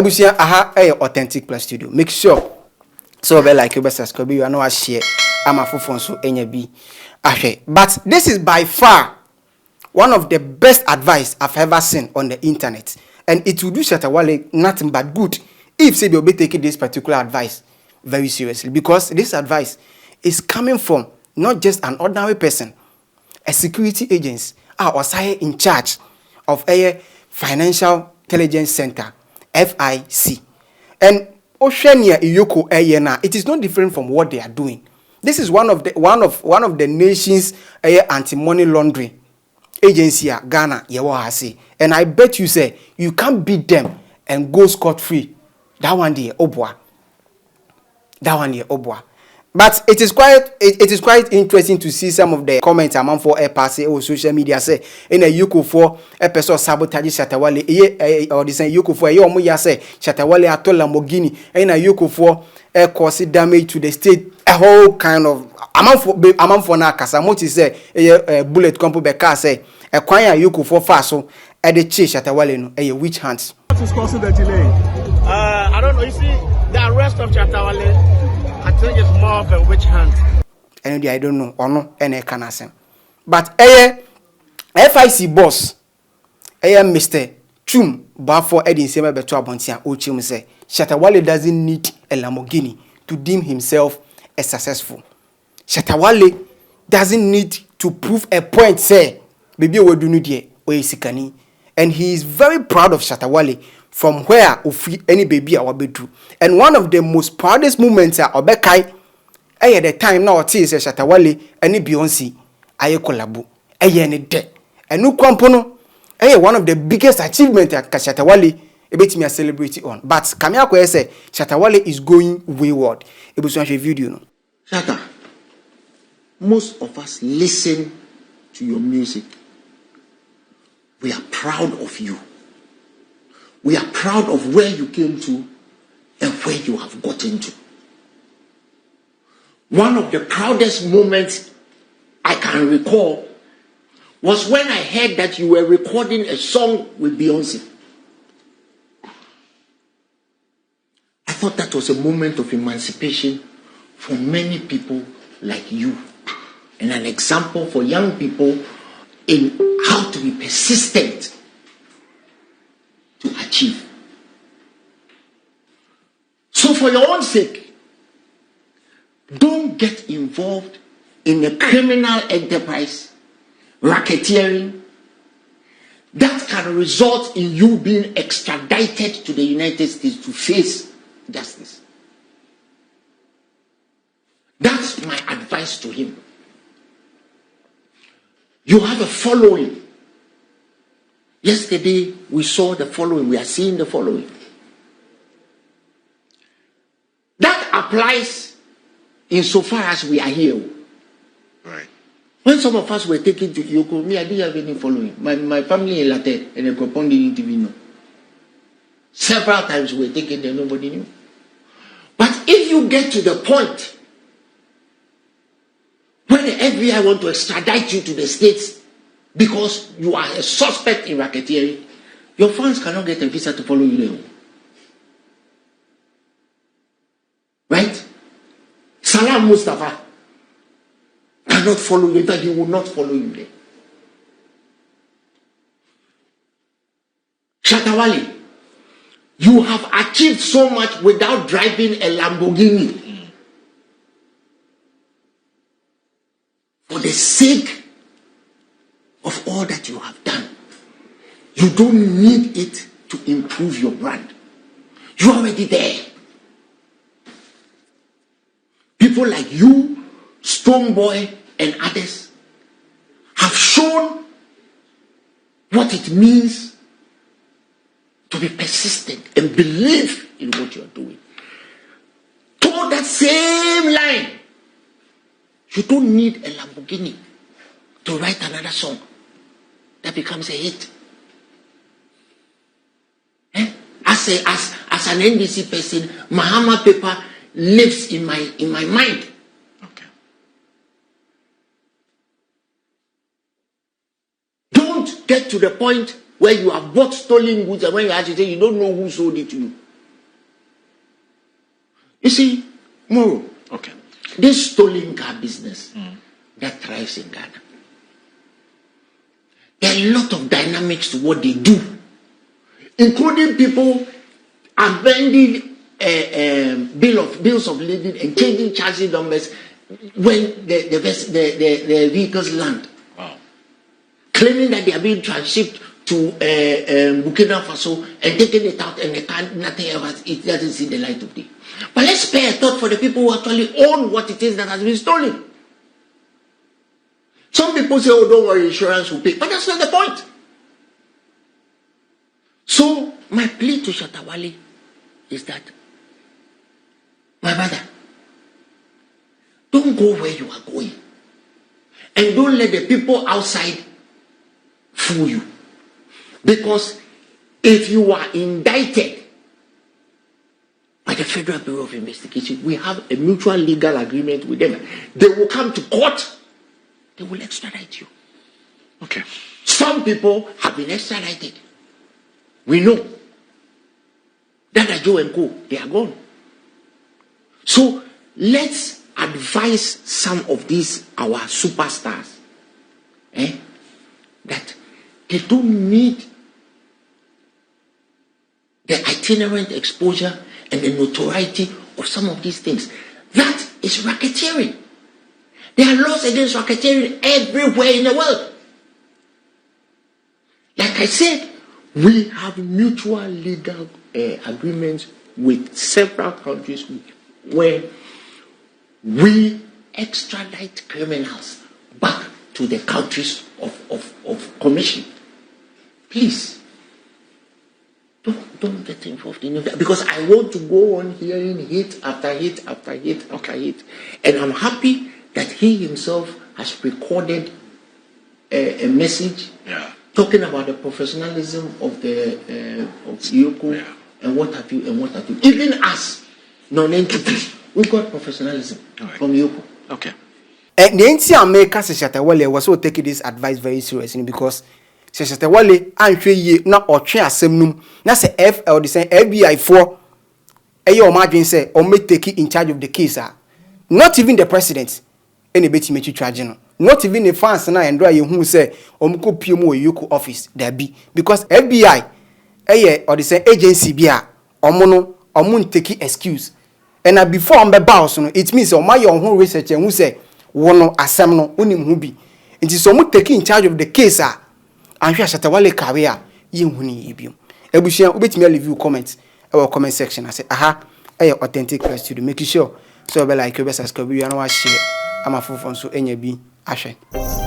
Ebusia aha authentic plus studio. Make sure so be like you be subscribe you know share ama fofon so enya bi ahwe. But this is by far one of the best advice I've ever seen on the internet, and it will do Shatta Wale nothing but good if say they'll be taking this particular advice very seriously, because this advice is coming from not just an ordinary person, a security agent or in charge of a financial intelligence center, FIC. And Oceania Iyoko Ayena, it is not different from what they are doing. This is one of the nation's anti-money laundering agency Ghana yewo. And I bet you say you can't beat them and go scot-free. That one there obwa. But it is quite interesting to see some of the comments among for a pass or social media say in a yuko for a person sabotage Shatta Wale or the same yuko for a yomuya say Shatta Wale atola Lamborghini in a yuko for a cause damage to the state, a whole kind of among for na kasa moti say a bullet compo be car say a kwanya yuko for faso at the chase Shatta Wale no a witch hunts. What is causing the delay? I don't know. You see, the arrest of Shatta Wale, I think it's more of a witch hunt. And I don't know or no any can answer. But FIC boss, Mr. Chum Bafo Edin Sema Beto Abontia Ochim say Shatta Wale doesn't need a Lamborghini to deem himself a successful. Shatta Wale doesn't need to prove a point, say maybe we do need sikani. And he is very proud of Shatta Wale from where any baby our bedroom. And one of the most proudest moments are Obekai at the time now it is Shatta Wale any Beyonce aye collabo any de and no kwampono one of the biggest achievements that Shatta Wale ebet me a celebrity on. But Kamiako say Shatta Wale is going wayward. It was a video no. Shatta, most of us listen to your music. We are proud of you. We are proud of where you came to and where you have gotten to. One of the proudest moments I can recall was when I heard that you were recording a song with Beyonce. I thought that was a moment of emancipation for many people like you, and an example for young people in how to be persistent to achieve. So for your own sake, don't get involved in a criminal enterprise, racketeering, that can result in you being extradited to the United States to face justice. That's my advice to him. You have a following. Yesterday, we saw the following. We are seeing the following. That applies insofar as we are here. Right. When some of us were taken to Yoko, me, I didn't have any following. My family in Latte and the Cropon didn't even know. Several times we were taken there, nobody knew. But if you get to the point when the FBI want to extradite you to the States because you are a suspect in racketeering, your fans cannot get a visa to follow you there. Right? Salam Mustafa cannot follow you, but he will not follow you there. Shatta Wale, you have achieved so much without driving a Lamborghini. For the sake of all that you have done, you don't need it to improve your brand. You're already there. People like you, Stoneboy, and others have shown what it means to be persistent and believe in what you're doing. Toward that same line, you don't need a Lamborghini to write another song that becomes a hit. As an NDC person, Mahama paper lives in my mind. Okay. Don't get to the point where you have bought stolen goods and when you actually say you don't know who sold it to you. You see, Moro, Okay. this stolen car business that thrives in Ghana. There are a lot of dynamics to what they do, including people amending bills of lading and changing chassis numbers when the vehicles land. Wow. Claiming that they are being transshipped to Burkina Faso and taking it out, and they can't, nothing else, it doesn't see the light of day. But let's spare a thought for the people who actually own what it is that has been stolen. Some people say, oh, don't worry, insurance will pay. But that's not the point. So, my plea to Shatta Wale is that, my brother, don't go where you are going. And don't let the people outside fool you. Because if you are indicted by the Federal Bureau of Investigation, we have a mutual legal agreement with them. They will come to court. They will extradite you. Okay. Some people have been extradited. We know. Dada Joe and Co, they are gone. So let's advise some of these, our superstars, that they don't need the itinerant exposure and the notoriety of some of these things. That is racketeering. There are laws against racketeering everywhere in the world. Like I said, we have mutual legal agreements with several countries where we extradite criminals back to the countries of commission. Please, don't get involved in that, because I want to go on hearing hit after hit after hit after hit. And I'm happy that he himself has recorded a message talking about the professionalism of the of Yoko and what have you and what have you. Even as non-entities, we got professionalism from Yoko. Okay. And the NC America Shatta Wale was also taking this advice very seriously, because Shatta Wale anhwe ye na otwe asem num na say FL the say FBI for eyo imagine say o may take in charge of the case. Not even the president any beti mechi charge no. Not even the fans na and ye hu say omko piem wo Yoko office there be, because FBI or the say agency bia omo take excuse. And before on be boss no, it means o my your own research and who say wono asem no onim hu bi. It is omo take in charge of the case and Shatta Wale career ye hu ni ebio. Ebusua obetimi leave you comments our comment section. I say aha authentic press studio, make sure so be like you be subscribe, you know what share. I'm a full phone so enya bi ahwe.